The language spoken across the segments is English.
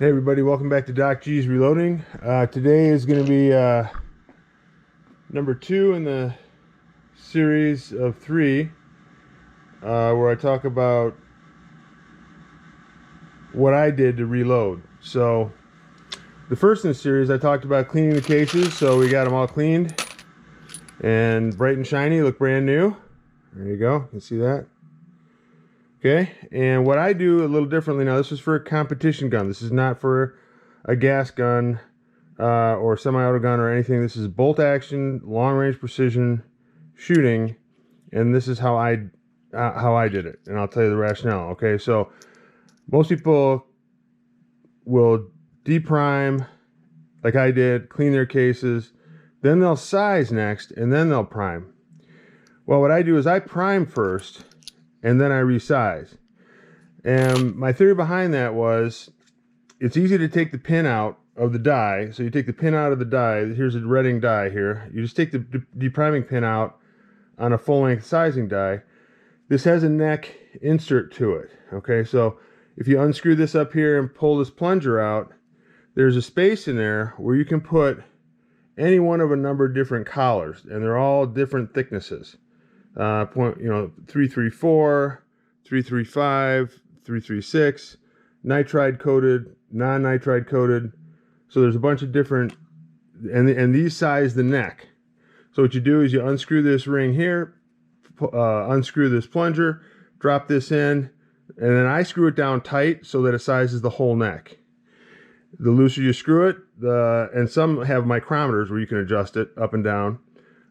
Hey everybody, welcome back to Doc G's Reloading. Today is going to be number 2 in the series of 3 where I talk about what I did to reload. So the first in the series I talked about cleaning the cases, so we got them all cleaned and bright and shiny, look brand new. There you go, you can see that. Okay, and what I do a little differently now, this is for a competition gun. This is not for a gas gun or semi-auto gun or anything. This is bolt action, long range precision shooting, and this is how I did it. And I'll tell you the rationale. Okay, so most people will deprime like I did, clean their cases, then they'll size next, and then they'll prime. Well, what I do is I prime first, and then I resize. And my theory behind that was, it's easy to take the pin out of the die. So you take the pin out of the die. Here's a Redding die here. You just take the depriming pin out on a full-length sizing die. This has a neck insert to it. Okay, so if you unscrew this up here and pull this plunger out, there's a space in there where you can put any one of a number of different collars, and they're all different thicknesses. 334, 335, 336, nitride coated, non-nitride coated. So there's a bunch of different, and these size the neck. So what you do is you unscrew this ring here, unscrew this plunger, drop this in, and then I screw it down tight so that it sizes the whole neck. The looser you screw it, and some have micrometers where you can adjust it up and down.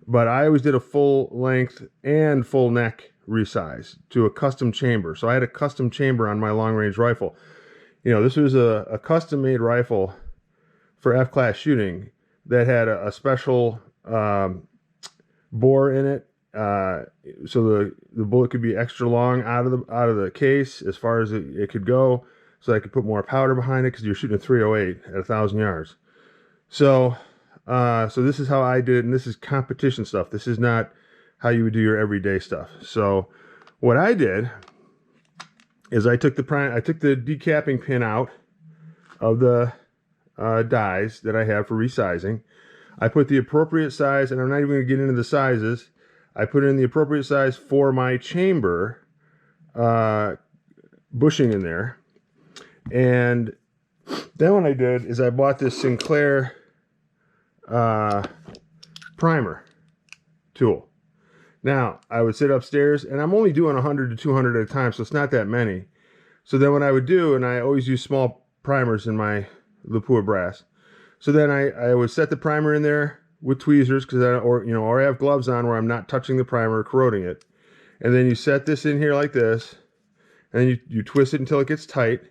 But I always did a full length and full neck resize to a custom chamber. So I had a custom chamber on my long range rifle. You know, this was a custom made rifle for F-class shooting that had a special bore in it. So the bullet could be extra long out of the case as far as it could go. So I could put more powder behind it because you're shooting a 308 at 1,000 yards. So this is how I did it, and this is competition stuff. This is not how you would do your everyday stuff. So what I did is I took the decapping pin out of the dies that I have for resizing. I put the appropriate size, and I'm not even going to get into the sizes. I put in the appropriate size for my chamber bushing in there. And then what I did is I bought this Sinclair primer tool. Now I would sit upstairs, and I'm only doing 100 to 200 at a time, so it's not that many. So then what I would do, and I always use small primers in my Lapua brass, so then I would set the primer in there with tweezers, because or I have gloves on where I'm not touching the primer or corroding it. And then you set this in here like this, and then you twist it until it gets tight.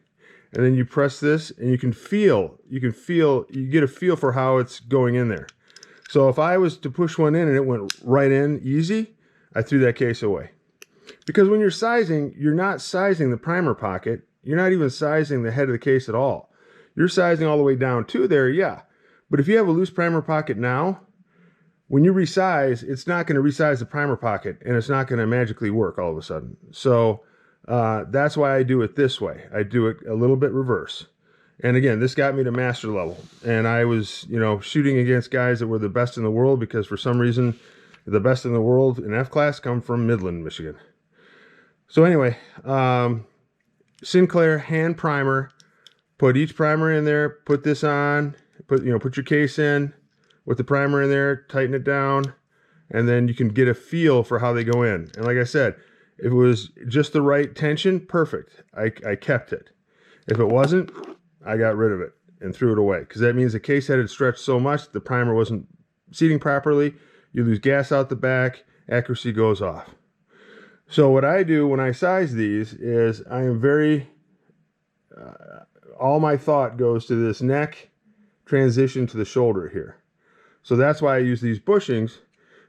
And then you press this, and you get a feel for how it's going in there. So if I was to push one in and it went right in easy, I threw that case away. Because when you're sizing, you're not sizing the primer pocket. You're not even sizing the head of the case at all. You're sizing all the way down to there, yeah. But if you have a loose primer pocket now, when you resize, it's not going to resize the primer pocket, and it's not going to magically work all of a sudden. So that's why I do it this way. I do it a little bit reverse. And again, this got me to master level. And I was, shooting against guys that were the best in the world, because for some reason, the best in the world in F-class come from Midland, Michigan. So anyway, Sinclair hand primer, put each primer in there, put this on, put your case in with the primer in there, tighten it down, and then you can get a feel for how they go in. And like I said, if it was just the right tension, perfect. I kept it. If it wasn't, I got rid of it and threw it away, because that means the case head had stretched so much the primer wasn't seating properly. You lose gas out the back, accuracy goes off. So what I do when I size these is I am very, all my thought goes to this neck transition to the shoulder here. So that's why I use these bushings,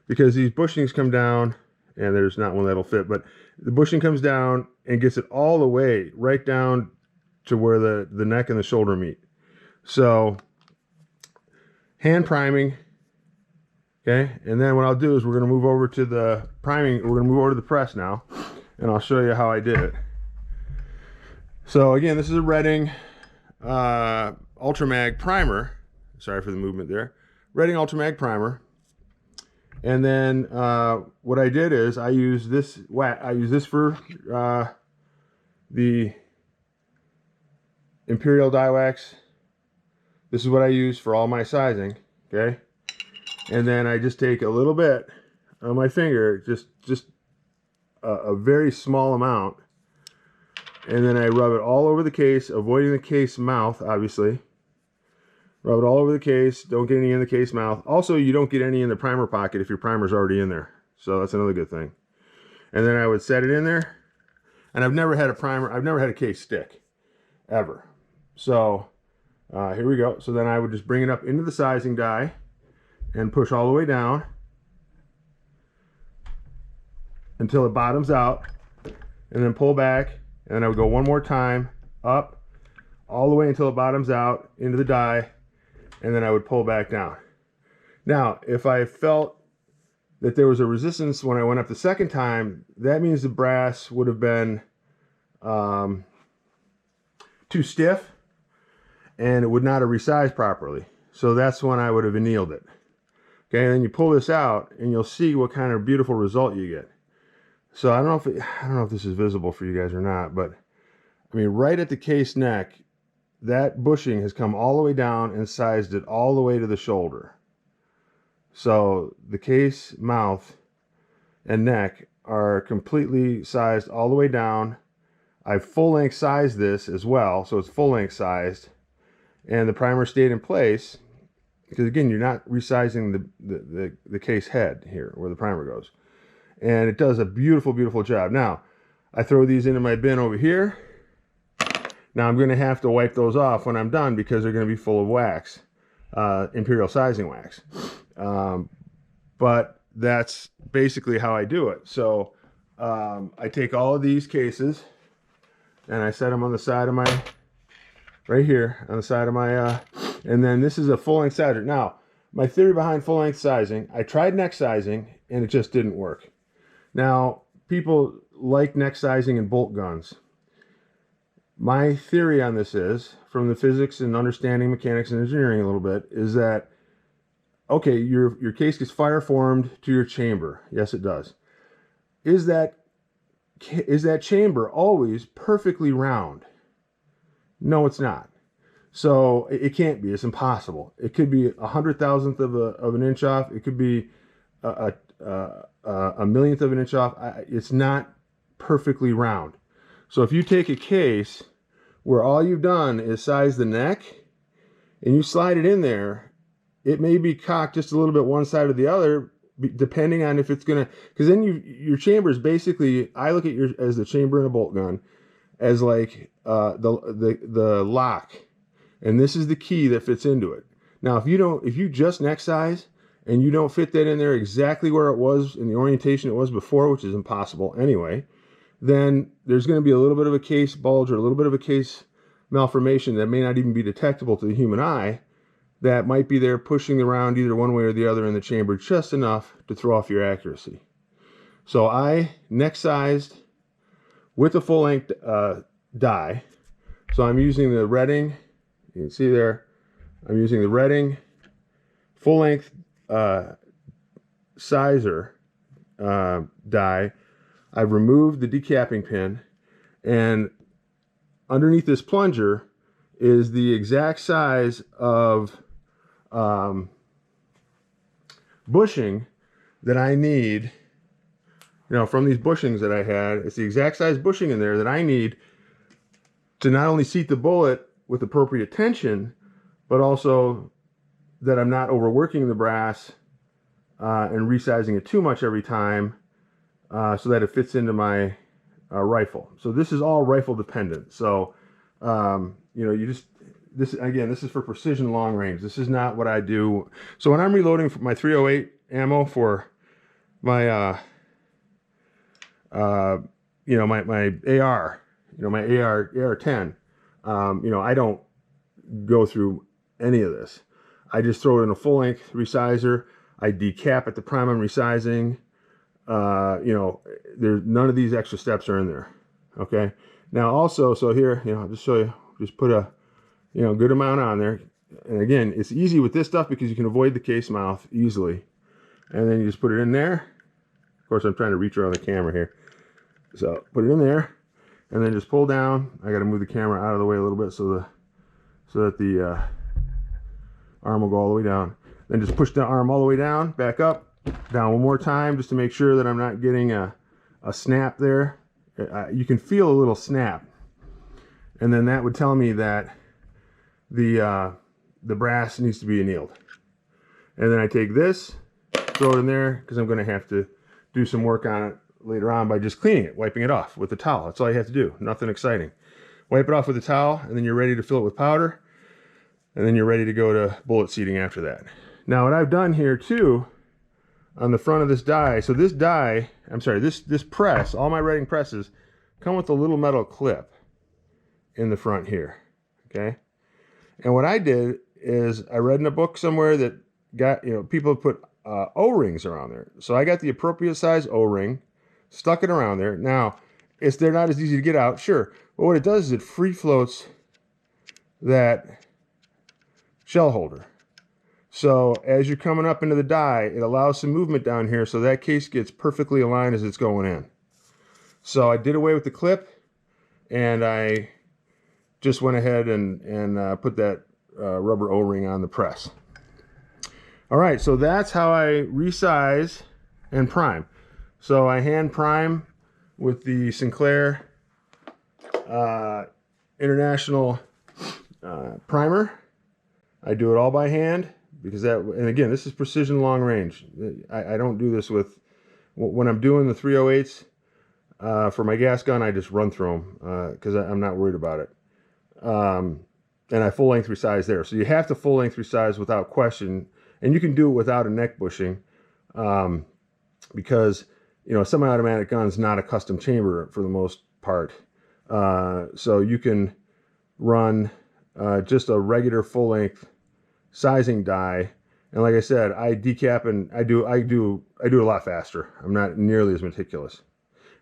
because these bushings come down, and there's not one that'll fit, but the bushing comes down and gets it all the way right down to where the neck and the shoulder meet. So hand priming, okay, and then what I'll do is we're going to move over to the priming. We're going to move over to the press now, and I'll show you how I did it. So again, this is a Redding Ultramag primer. Sorry for the movement there. Redding Ultramag primer. And then what I did is I use this for the Imperial dye wax. This is what I use for all my sizing, okay? And then I just take a little bit on my finger, just a very small amount, and then I rub it all over the case, avoiding the case mouth, obviously. Rub it all over the case. Don't get any in the case mouth. Also, you don't get any in the primer pocket if your primer's already in there. So that's another good thing. And then I would set it in there. And I've never had a case stick, ever. So here we go. So then I would just bring it up into the sizing die and push all the way down until it bottoms out, and then pull back, and then I would go one more time up all the way until it bottoms out into the die, and then I would pull back down. Now, if I felt that there was a resistance when I went up the second time, that means the brass would have been too stiff, and it would not have resized properly. So that's when I would have annealed it. Okay, and then you pull this out, and you'll see what kind of beautiful result you get. So I don't know if this is visible for you guys or not, but I mean, right at the case neck, that bushing has come all the way down and sized it all the way to the shoulder. So the case mouth and neck are completely sized all the way down. I've full length sized this as well, so it's full length sized, and the primer stayed in place because, again, you're not resizing the case head here where the primer goes, and it does a beautiful, beautiful job. Now I throw these into my bin over here. Now I'm going to have to wipe those off when I'm done because they're going to be full of wax, Imperial sizing wax. But that's basically how I do it. So I take all of these cases and I set them on the side of my, right here on the side of my, and then this is a full length sizer. Now, my theory behind full length sizing, I tried neck sizing and it just didn't work. Now, people like neck sizing and bolt guns. My theory on this is, from the physics and understanding mechanics and engineering a little bit, is that, okay, your case gets fire formed to your chamber. Yes, it does. Is that chamber always perfectly round? No, it's not. So it can't be. It's impossible. It could be 100,000th of an inch off. It could be a millionth of an inch off. It's not perfectly round. So if you take a case where all you've done is size the neck and you slide it in there, it may be cocked just a little bit one side or the other, depending on if it's gonna, because then your chamber is basically, I look at as the chamber in a bolt gun as like the lock, and this is the key that fits into it. Now if you just neck size and you don't fit that in there exactly where it was in the orientation it was before, which is impossible anyway, then there's going to be a little bit of a case bulge or a little bit of a case malformation that may not even be detectable to the human eye, that might be there pushing around either one way or the other in the chamber just enough to throw off your accuracy. So I neck sized with a full length die. So I'm using the Redding, you can see there, I'm using the Redding full length sizer die. I've removed the decapping pin, and underneath this plunger is the exact size of bushing that I need. You know, from these bushings that I had, it's the exact size bushing in there that I need to not only seat the bullet with appropriate tension, but also that I'm not overworking the brass and resizing it too much every time, so that it fits into my rifle. So this is all rifle dependent. So you know, this is for precision long range. This is not what I do. So when I'm reloading for my 308 ammo for my you know, my AR, you know, my AR-10, you know, I don't go through any of this. I just throw it in a full length resizer. I decap at the prime I'm resizing. You know, there's none of these extra steps are in there. Okay. Now also, so here, you know, I'll just show you, just put a you know, good amount on there. And again, it's easy with this stuff because you can avoid the case mouth easily. And then you just put it in there. Of course, I'm trying to reach around the camera here. So put it in there, and then just pull down. I got to move the camera out of the way a little bit so that the arm will go all the way down. Then just push the arm all the way down, back up, down one more time, just to make sure that I'm not getting a snap there. You can feel a little snap, and then that would tell me that the brass needs to be annealed. And then I take this, throw it in there, because I'm going to have to do some work on it later on by just cleaning it, wiping it off with a towel. That's all you have to do. Nothing exciting. Wipe it off with a towel, and then you're ready to fill it with powder, and then you're ready to go to bullet seating after that. Now, what I've done here too, on the front of this die, so this die, I'm sorry, this press, all my Redding presses come with a little metal clip in the front here, okay? And what I did is I read in a book somewhere that got, you know, people put O-rings around there. So I got the appropriate size O-ring, stuck it around there. Now, they're not as easy to get out, sure. But what it does is it free floats that shell holder. So as you're coming up into the die, it allows some movement down here so that case gets perfectly aligned as it's going in. So I did away with the clip, and I just went ahead and put that rubber O-ring on the press. All right, so that's how I resize and prime. So I hand prime with the Sinclair International primer. I do it all by hand because and again, this is precision long range. I don't do this when I'm doing the 308s for my gas gun. I just run through them because I'm not worried about it. And I full length resize there. So you have to full length resize without question. And you can do it without a neck bushing because, you know, a semi-automatic gun is not a custom chamber for the most part. So you can run just a regular full length sizing die. And like I said, I decap and I do it a lot faster. I'm not nearly as meticulous.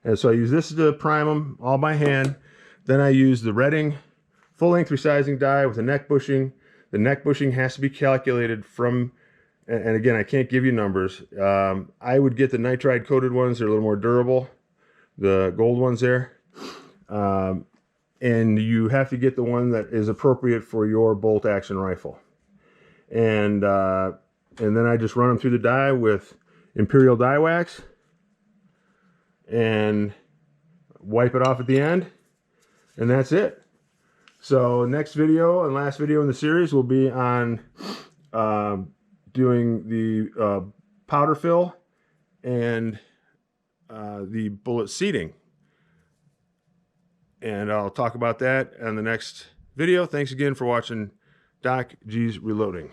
And so I use this to prime them all by hand. Then I use the Redding full length resizing die with a neck bushing. The neck bushing has to be calculated from, and again, I can't give you numbers. I would get the nitride coated ones. They're a little more durable, the gold ones there. And you have to get the one that is appropriate for your bolt action rifle. And then I just run them through the die with Imperial die wax and wipe it off at the end. And that's it. So next video and last video in the series will be on doing the powder fill and the bullet seating. And I'll talk about that in the next video. Thanks again for watching Doc G's Reloading.